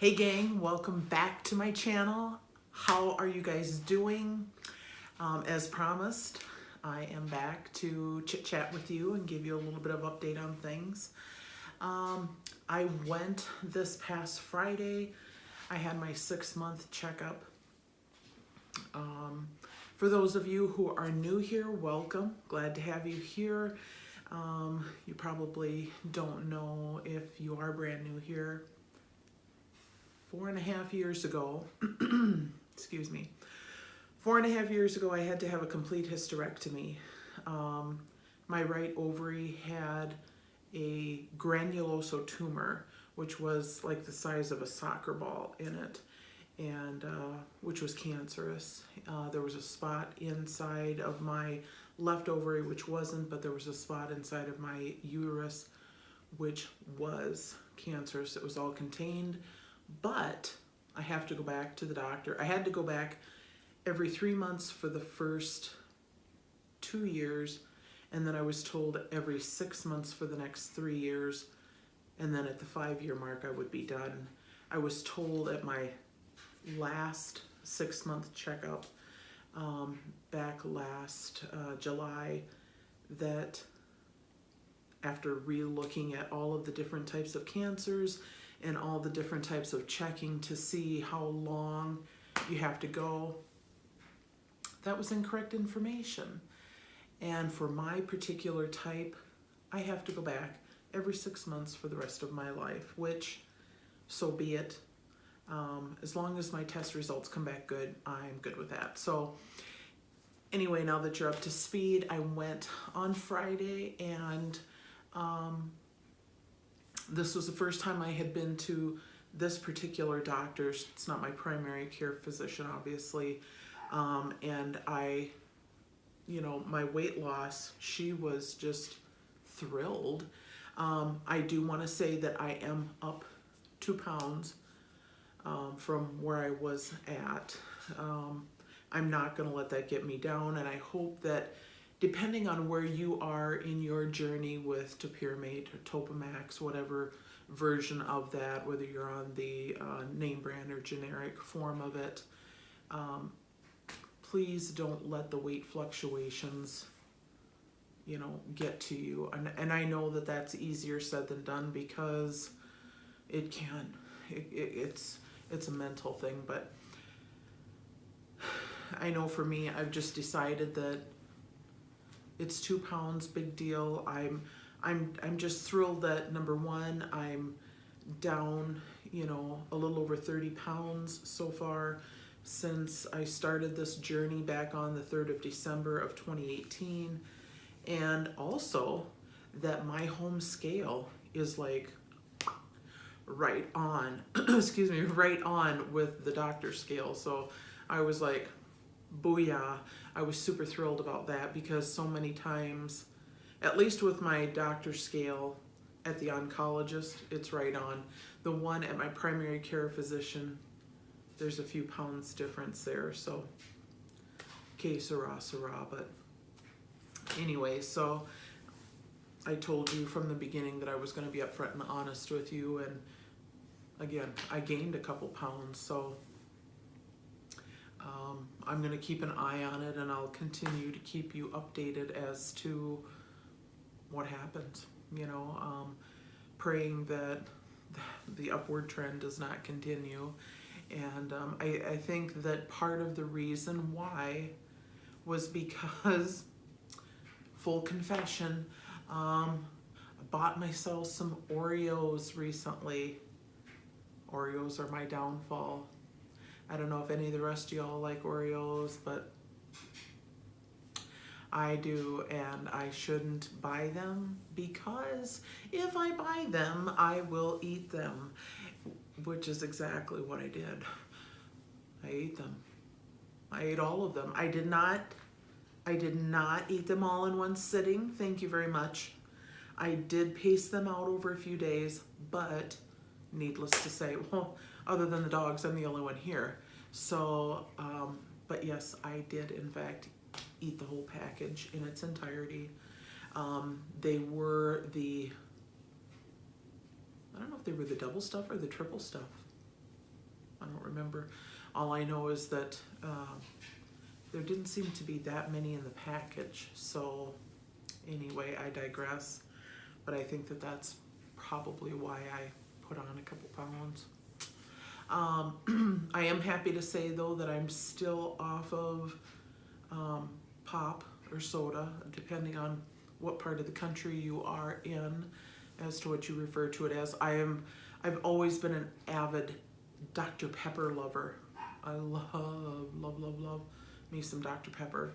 Hey gang, welcome back to my channel. How are you guys doing? As promised, I am back to chit chat with you and give you a little bit of update on things. I went this past Friday. I had my 6-month checkup. For those of you who are new here, welcome. Glad to have you here. You probably don't know if you are brand new here. 4.5 years ago, excuse me, 4.5 years ago, I had to have a complete hysterectomy. My right ovary had a granulosa tumor, which was like the size of a soccer ball in it, and which was cancerous. There was a spot inside of my left ovary, which wasn't, but there was a spot inside of my uterus, which was cancerous. It was all contained. But I have to go back to the doctor. I had to go back every 3 months for the first 2 years, and then I was told every 6 months for the next 3 years, and then at the 5-year mark I would be done. I was told at my last 6-month checkup back last July that after re-looking at all of the different types of cancers and all the different types of checking to see how long you have to go, that was incorrect information. And for my particular type, I have to go back every 6 months for the rest of my life, which, so be it. As long as my test results come back good, I'm good with that. So anyway, now that you're up to speed, I went on Friday, and this was the first time I had been to this particular doctor. It's not my primary care physician, obviously. And I, my weight loss, she was just thrilled. I do want to say that I am up 2 pounds from where I was at. I'm not going to let that get me down, and I hope that depending on where you are in your journey with Topiramate or Topimax, whatever version of that, whether you're on the name brand or generic form of it, please don't let the weight fluctuations, get to you. And I know that that's easier said than done, because it can. It's a mental thing, but I know for me, I've just decided that it's 2 pounds, big deal. I'm just thrilled that, number one, I'm down, a little over 30 pounds so far since I started this journey back on the 3rd of December of 2018. And also that my home scale is like right on, excuse me, right on with the doctor's scale. So I was like, booyah. I was super thrilled about that, because so many times, at least with my doctor's scale at the oncologist, it's right on. The one at my primary care physician, there's a few pounds difference there, so que sera, sera. But anyway, so I told you from the beginning that I was going to be upfront and honest with you, and again, I gained a couple pounds, so I'm going to keep an eye on it, and I'll continue to keep you updated as to what happens, praying that the upward trend does not continue. And I think that part of the reason why was because, full confession, I bought myself some Oreos recently. Oreos are my downfall. I don't know if any of the rest of y'all like Oreos, but I do, and I shouldn't buy them, because if I buy them, I will eat them, which is exactly what I did. I ate them. I ate all of them. I did not eat them all in one sitting. Thank you very much. I did pace them out over a few days, but needless to say, well, other than the dogs, I'm the only one here. So, but yes, I did in fact eat the whole package in its entirety. They were I don't know if they were the double stuff or the triple stuff. don't remember. All I know is that there didn't seem to be that many in the package. So anyway, I digress. But I think that that's probably why I put on a couple pounds. I am happy to say though that I'm still off of pop or soda, depending on what part of the country you are in as to what you refer to it as. I've always been an avid Dr. Pepper lover. I love me some Dr. Pepper.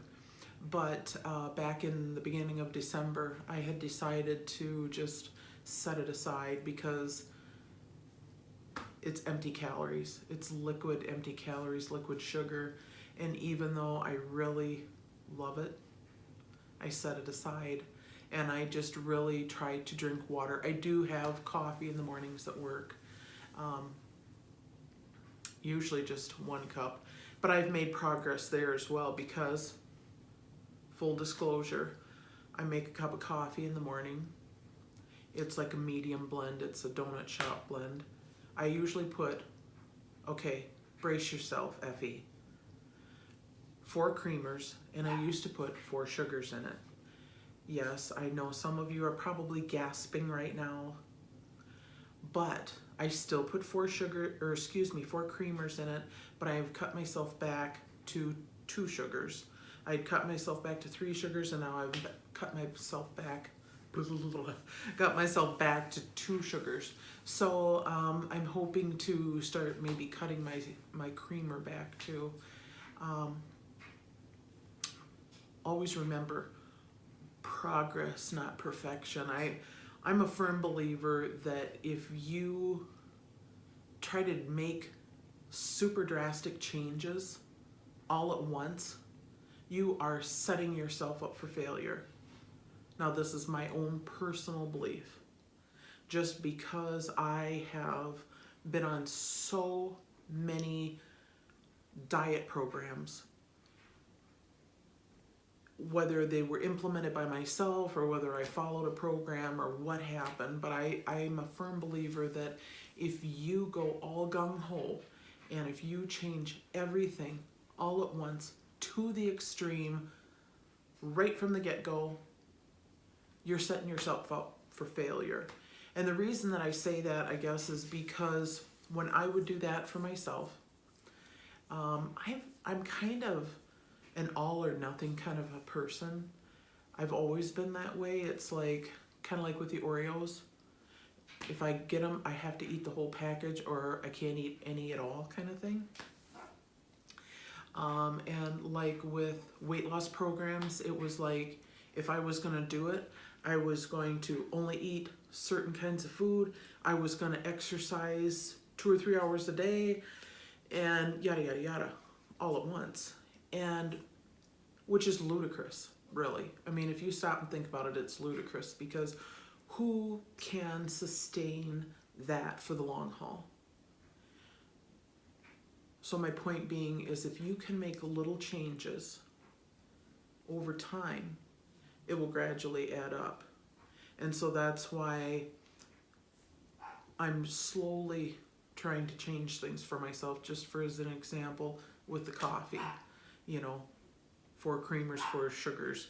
But back in the beginning of December, I had decided to just set it aside because it's empty calories. It's liquid empty calories, liquid sugar. And even though I really love it, I set it aside. And I just really try to drink water. I do have coffee in the mornings at work. Usually just 1 cup. But I've made progress there as well because, full disclosure, I make a cup of coffee in the morning. It's like a medium blend. It's a donut shop blend. I usually put, okay, brace yourself, Effie, 4 creamers, and I used to put 4 sugars in it. Yes, I know some of you are probably gasping right now, but I still put 4 creamers in it, but I have cut myself back to 2 sugars. I'd cut myself back to 3 sugars, and now I've got myself back to 2 sugars. So I'm hoping to start maybe cutting my creamer back too. Always remember, progress, not perfection. I'm a firm believer that if you try to make super drastic changes all at once, you are setting yourself up for failure. Now, this is my own personal belief. Just because I have been on so many diet programs, whether they were implemented by myself or whether I followed a program or what happened, but I'm a firm believer that if you go all gung-ho and if you change everything all at once to the extreme right from the get-go, you're setting yourself up for failure. And the reason that I say that, I guess, is because when I would do that for myself, I'm kind of an all or nothing kind of a person. I've always been that way. It's like, kind of like with the Oreos. If I get them, I have to eat the whole package or I can't eat any at all kind of thing. And like with weight loss programs, it was like, if I was gonna do it, I was going to only eat certain kinds of food. I was gonna exercise 2 or 3 hours a day and yada, yada, yada, all at once. And which is ludicrous, really. I mean, if you stop and think about it, it's ludicrous because who can sustain that for the long haul? So my point being is if you can make little changes over time, it will gradually add up. And so that's why I'm slowly trying to change things for myself, just for as an example with the coffee, 4 creamers, 4 sugars.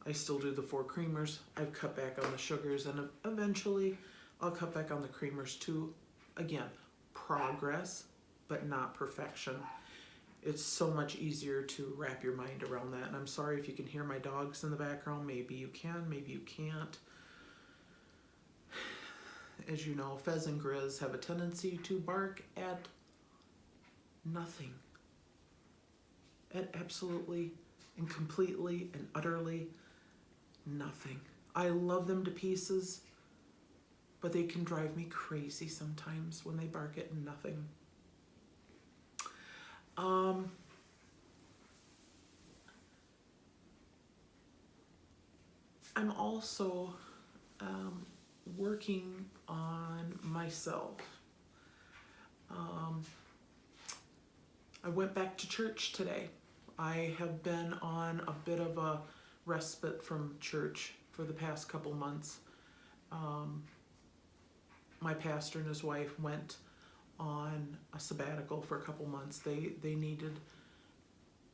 I still do the 4 creamers. I've cut back on the sugars and eventually I'll cut back on the creamers too. Again, progress, but not perfection. It's so much easier to wrap your mind around that. And I'm sorry if you can hear my dogs in the background. Maybe you can, maybe you can't. As you know, Fez and Grizz have a tendency to bark at nothing. At absolutely and completely and utterly nothing. I love them to pieces, but they can drive me crazy sometimes when they bark at nothing. I'm also working on myself. I went back to church today. I have been on a bit of a respite from church for the past couple months. My pastor and his wife went on a sabbatical for a couple months. They needed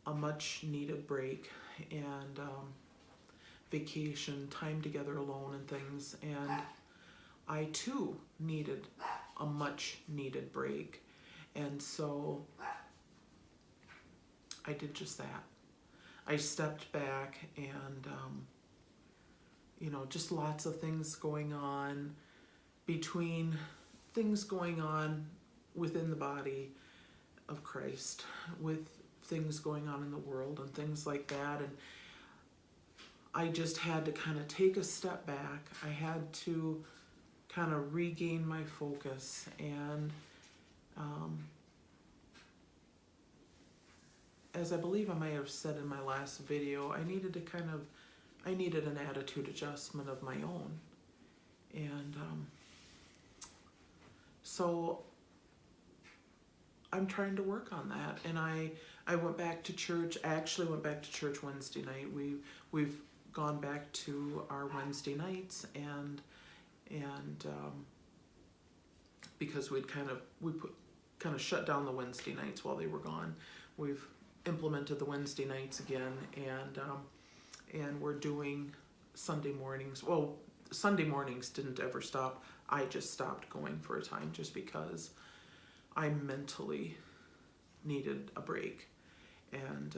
a much needed break and vacation, time together alone and things. And I too needed a much needed break. And so I did just that. I stepped back and, just lots of things going on, between things going on within the body of Christ, with things going on in the world and things like that. And I just had to kind of take a step back. I had to kind of regain my focus. And as I believe I may have said in my last video, I needed an attitude adjustment of my own. And so I'm trying to work on that. And I went back to church. I actually went back to church Wednesday night. We've gone back to our Wednesday nights, and because we kind of shut down the Wednesday nights while they were gone. We've implemented the Wednesday nights again, and we're doing Sunday mornings. Well, Sunday mornings didn't ever stop. I just stopped going for a time just because I mentally needed a break. And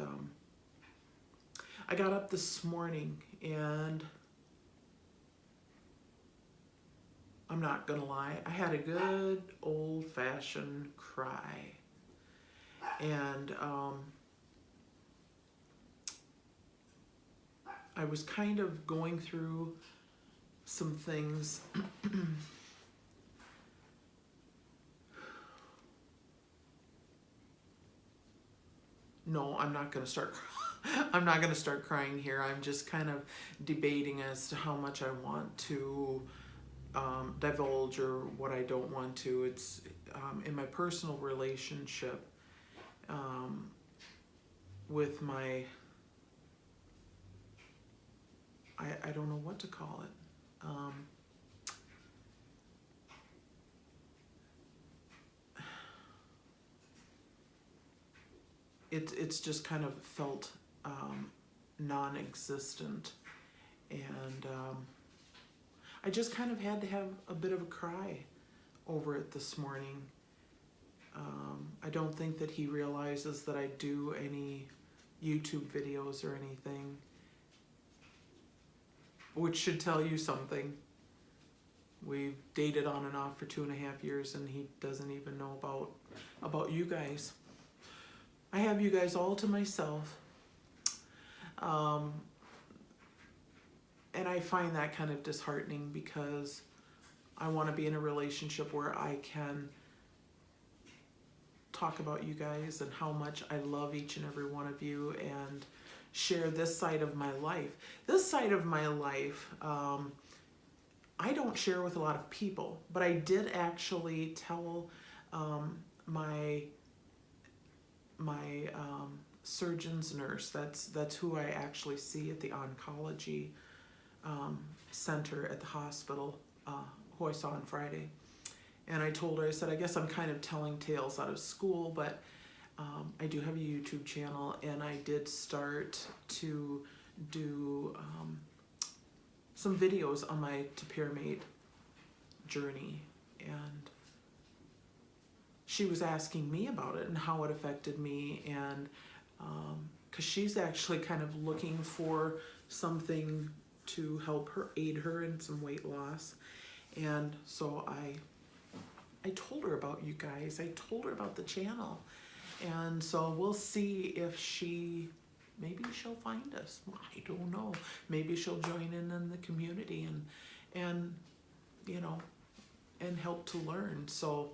I got up this morning, and I'm not gonna lie, I had a good old-fashioned cry. And I was kind of going through some things. No, I'm not gonna start crying here. I'm just kind of debating as to how much I want to divulge or what I don't want to. It's in my personal relationship with my, I don't know what to call it. It's just kind of felt non-existent, and I just kind of had to have a bit of a cry over it this morning. I don't think that he realizes that I do any YouTube videos or anything, which should tell you something. We've dated on and off for 2.5 years, and he doesn't even know about you guys. I have you guys all to myself. And I find that kind of disheartening, because I want to be in a relationship where I can talk about you guys and how much I love each and every one of you, and share this side of my life. This side of my life, I don't share with a lot of people, but I did actually tell my surgeon's nurse. That's who I actually see at the oncology center at the hospital, who I saw on Friday. And I told her, I said, I guess I'm kind of telling tales out of school, but I do have a YouTube channel, and I did start to do some videos on my Topiramate journey. And she was asking me about it and how it affected me, and because she's actually kind of looking for something to help her, aid her in some weight loss. And so I told her about you guys. I told her about the channel. And so we'll see if maybe she'll find us. I don't know. Maybe she'll join in the community and help to learn. So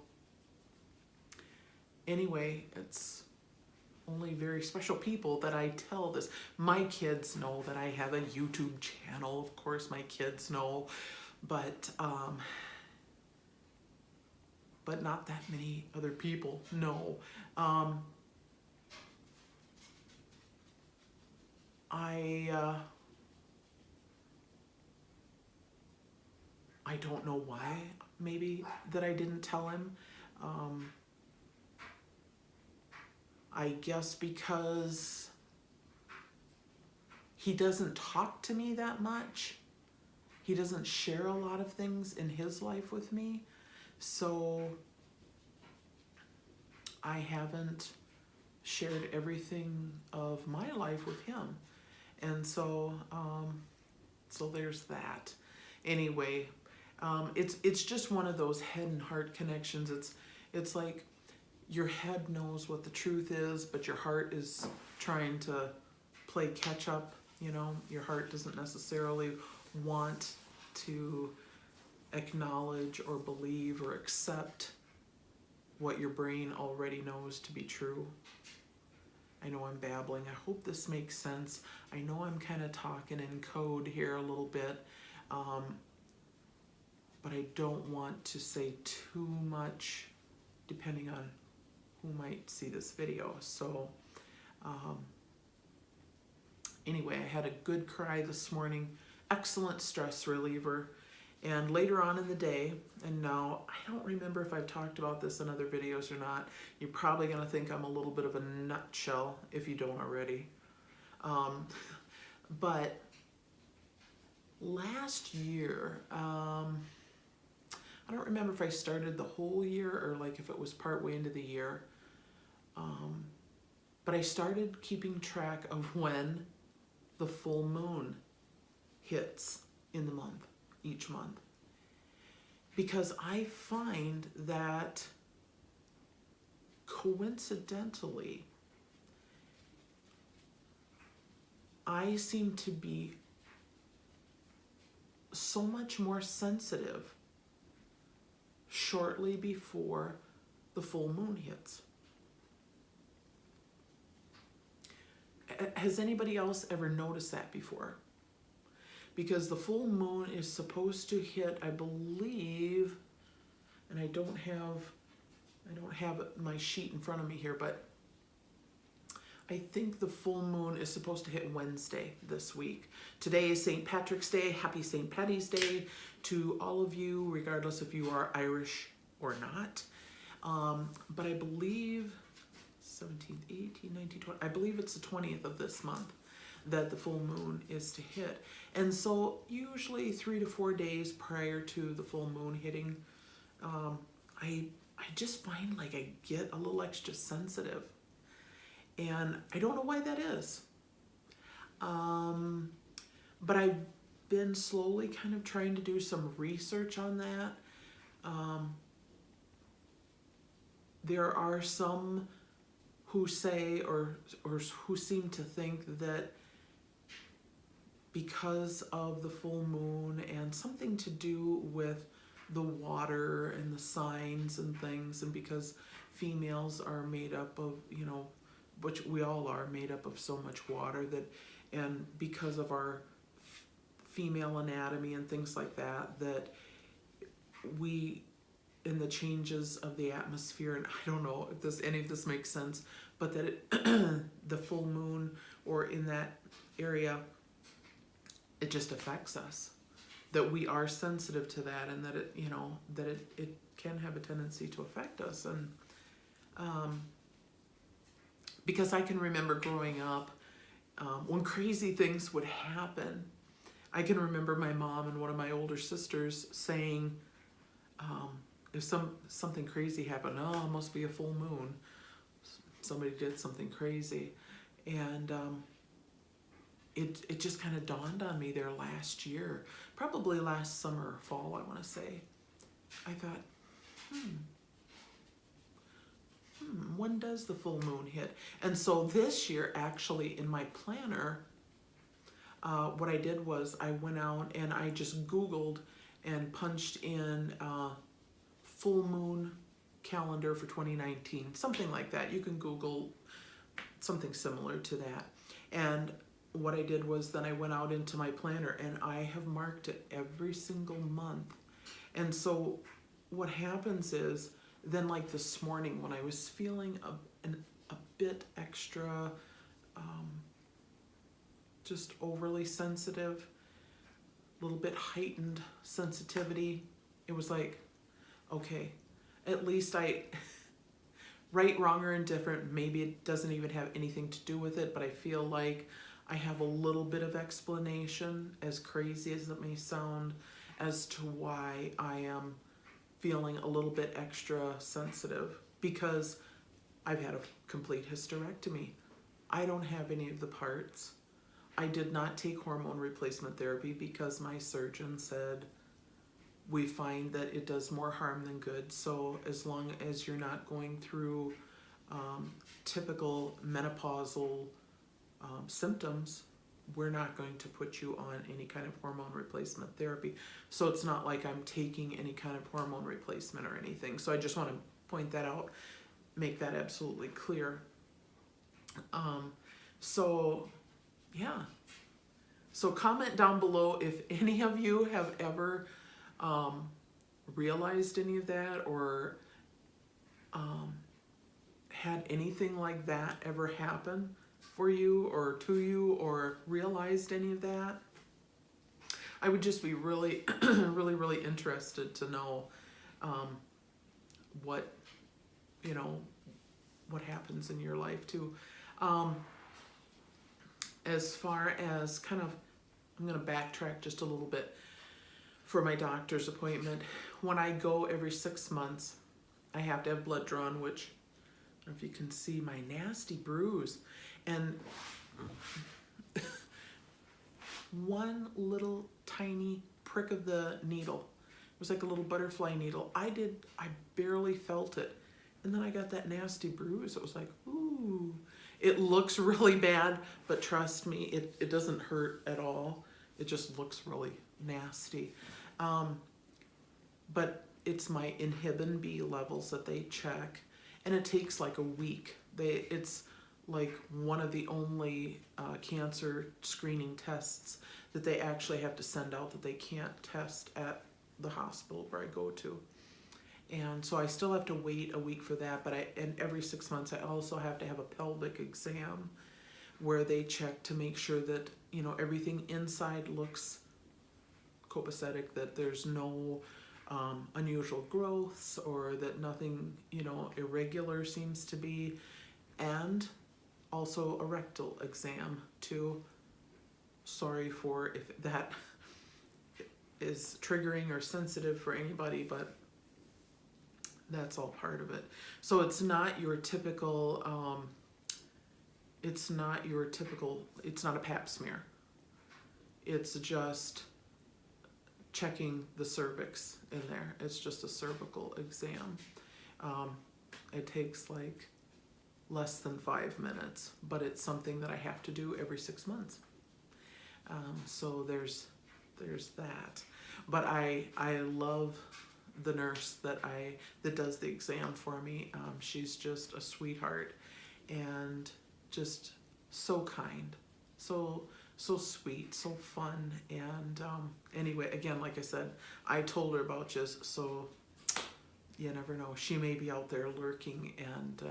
anyway, it's only very special people that I tell this. My kids know that I have a YouTube channel. Of course, my kids know, but not that many other people know. I don't know why, maybe, that I didn't tell him. I guess because he doesn't talk to me that much. He doesn't share a lot of things in his life with me. So I haven't shared everything of my life with him. And so, so there's that. Anyway, it's just one of those head and heart connections. It's like your head knows what the truth is, but your heart is trying to play catch up. You know, your heart doesn't necessarily want to acknowledge or believe or accept what your brain already knows to be true. I know I'm babbling. I hope this makes sense. I know I'm kind of talking in code here a little bit, but I don't want to say too much depending on who might see this video. So anyway, I had a good cry this morning. Excellent stress reliever. And later on in the day, and now I don't remember if I've talked about this in other videos or not. You're probably going to think I'm a little bit of a nutshell if you don't already. But last year, I don't remember if I started the whole year or like if it was partway into the year. But I started keeping track of when the full moon hits in the month. Each month, because I find that coincidentally I seem to be so much more sensitive shortly before the full moon hits. Has anybody else ever noticed that before? Because the full moon is supposed to hit, I believe, and I don't have my sheet in front of me here, but I think the full moon is supposed to hit Wednesday this week. Today is St. Patrick's Day. Happy St. Paddy's Day to all of you, regardless if you are Irish or not. But I believe 17th, 18th, 19th, 20th, I believe it's the 20th of this month that the full moon is to hit. And so usually 3 to 4 days prior to the full moon hitting, I just find like I get a little extra sensitive. And I don't know why that is. But I've been slowly kind of trying to do some research on that. There are some who say or who seem to think that because of the full moon and something to do with the water and the signs and things, and because females are made up of, you know, which we all are made up of so much water, that, and because of our female anatomy and things like that, that we, in the changes of the atmosphere, and I don't know if any of this makes sense, but that the full moon or in that area, it just affects us, that we are sensitive to that, and that it, you know, that it can have a tendency to affect us. And because I can remember growing up, when crazy things would happen, I can remember my mom and one of my older sisters saying, if something crazy happened, oh, it must be a full moon. Somebody did something crazy. And it just kind of dawned on me there last year, probably last summer or fall, I want to say. I thought, when does the full moon hit? And so this year, actually, in my planner, what I did was I went out and I just Googled and punched in full moon calendar for 2019, something like that. You can Google something similar to that. And what I did was then I went out into my planner and I have marked it every single month. And so what happens is then, like this morning when I was feeling a bit extra, just overly sensitive, a little bit heightened sensitivity, it was like, okay, at least right, wrong, or indifferent. Maybe it doesn't even have anything to do with it, but I feel like I have a little bit of explanation, as crazy as it may sound, as to why I am feeling a little bit extra sensitive, because I've had a complete hysterectomy. I don't have any of the parts. I did not take hormone replacement therapy because my surgeon said we find that it does more harm than good. So as long as you're not going through typical menopausal symptoms, we're not going to put you on any kind of hormone replacement therapy. So it's not like I'm taking any kind of hormone replacement or anything. So I just want to point that out, make that absolutely clear. So yeah. So comment down below if any of you have ever realized any of that, or had anything like that ever happen for you or to you, or realized any of that. I would just be really, really interested to know what, you know, what happens in your life too. As far as kind of, I'm going to backtrack just a little bit for my doctor's appointment. When I go every 6 months, I have to have blood drawn, which, I don't know if you can see my nasty bruise. And one little tiny prick of the needle, it was like a little butterfly needle. I barely felt it. And then I got that nasty bruise. It was like, ooh. It looks really bad, but trust me, it doesn't hurt at all. It just looks really nasty. But it's my inhibin B levels that they check, and it takes like a week. It's like one of the only cancer screening tests that they actually have to send out, that they can't test at the hospital where I go to. And so I still have to wait a week for that, but and every 6 months I also have to have a pelvic exam where they check to make sure that, you know, everything inside looks copacetic, that there's no unusual growths, or that nothing, you know, irregular seems to be. And also a rectal exam too. Sorry for if that is triggering or sensitive for anybody, but that's all part of it. So it's not your typical, it's not a pap smear. It's just checking the cervix in there. It's just a cervical exam. It takes like less than 5 minutes, but it's something that I have to do every 6 months. So there's that. But I love the nurse that does the exam for me. She's just a sweetheart and just so kind, so sweet, so fun. And anyway, again, like I said, I told her about just, so you never know, she may be out there lurking and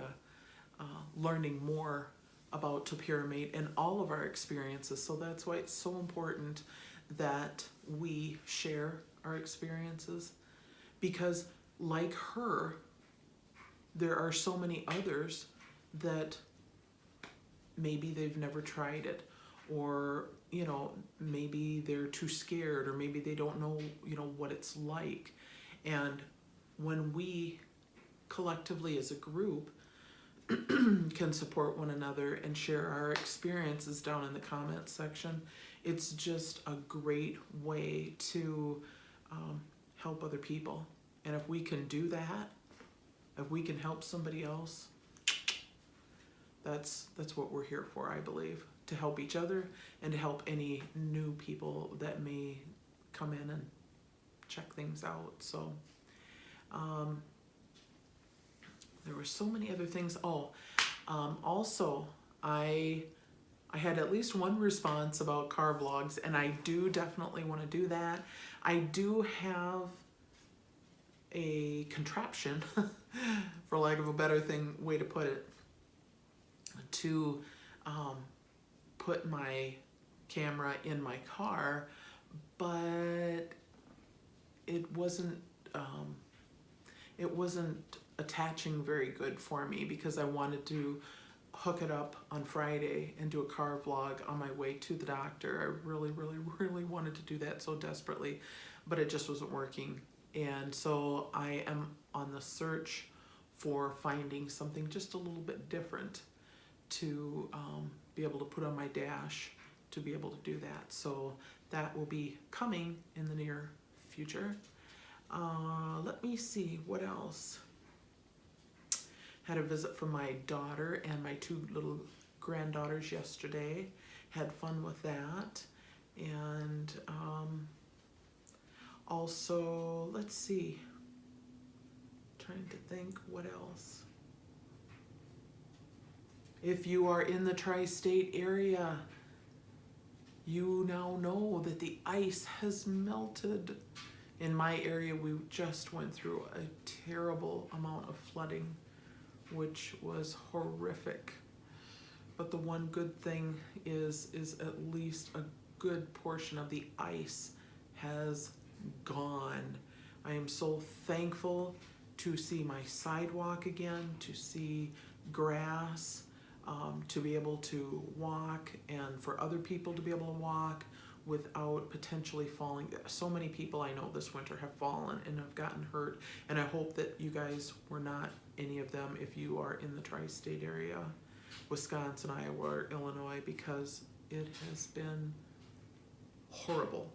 learning more about Topiramate and all of our experiences. So that's why it's so important that we share our experiences, because like her, there are so many others that maybe they've never tried it, or, you know, maybe they're too scared, or maybe they don't know, you know, what it's like. And when we collectively as a group can support one another and share our experiences down in the comments section, it's just a great way to help other people. And if we can do that, if we can help somebody else, that's what we're here for, I believe, to help each other and to help any new people that may come in and check things out. So there were so many other things. Also, I had at least one response about car vlogs, and I do definitely want to do that. I do have a contraption, for lack of a better way to put it, to put my camera in my car, but it wasn't attaching very good for me because I wanted to hook it up on Friday and do a car vlog on my way to the doctor. I really, really, really wanted to do that so desperately, but it just wasn't working. And so I am on the search for finding something just a little bit different to be able to put on my dash to be able to do that. So that will be coming in the near future. Let me see what else. Had a visit from my daughter and my 2 little granddaughters yesterday. Had fun with that. And also, let's see. Trying to think what else. If you are in the tri-state area, you now know that the ice has melted. In my area, we just went through a terrible amount of flooding, which was horrific. But the one good thing is at least a good portion of the ice has gone. I am so thankful to see my sidewalk again, to see grass, to be able to walk, and for other people to be able to walk without potentially falling. So many people I know this winter have fallen and have gotten hurt, and I hope that you guys were not any of them if you are in the tri-state area, Wisconsin, Iowa, or Illinois, because it has been horrible.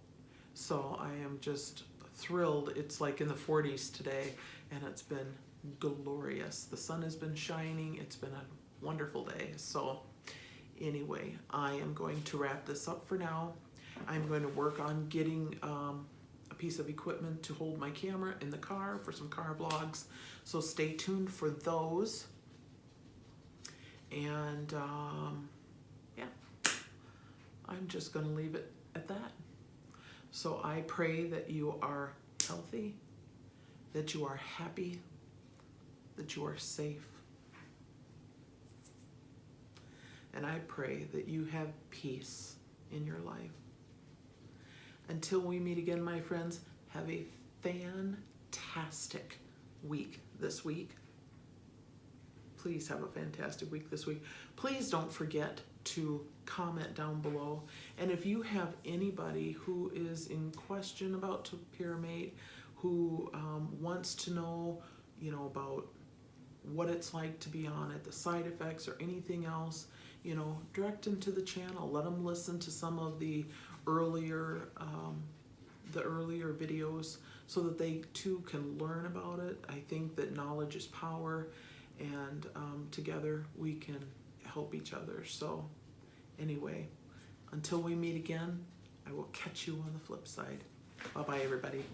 So I am just thrilled. It's like in the 40s today, and it's been glorious. The sun has been shining. It's been a wonderful day. So anyway, I am going to wrap this up for now. I'm going to work on getting a piece of equipment to hold my camera in the car for some car vlogs. So stay tuned for those. And yeah, I'm just going to leave it at that. So I pray that you are healthy, that you are happy, that you are safe. And I pray that you have peace in your life. Until we meet again, my friends, have a fantastic week this week. Please have a fantastic week this week. Please don't forget to comment down below. And if you have anybody who is in question about Topiramate, who wants to know, about what it's like to be on it, the side effects or anything else, direct them to the channel. Let them listen to some of the earlier videos so that they too can learn about it. I think that knowledge is power, and together we can help each other. So anyway, until we meet again, I will catch you on the flip side. Bye-bye, everybody.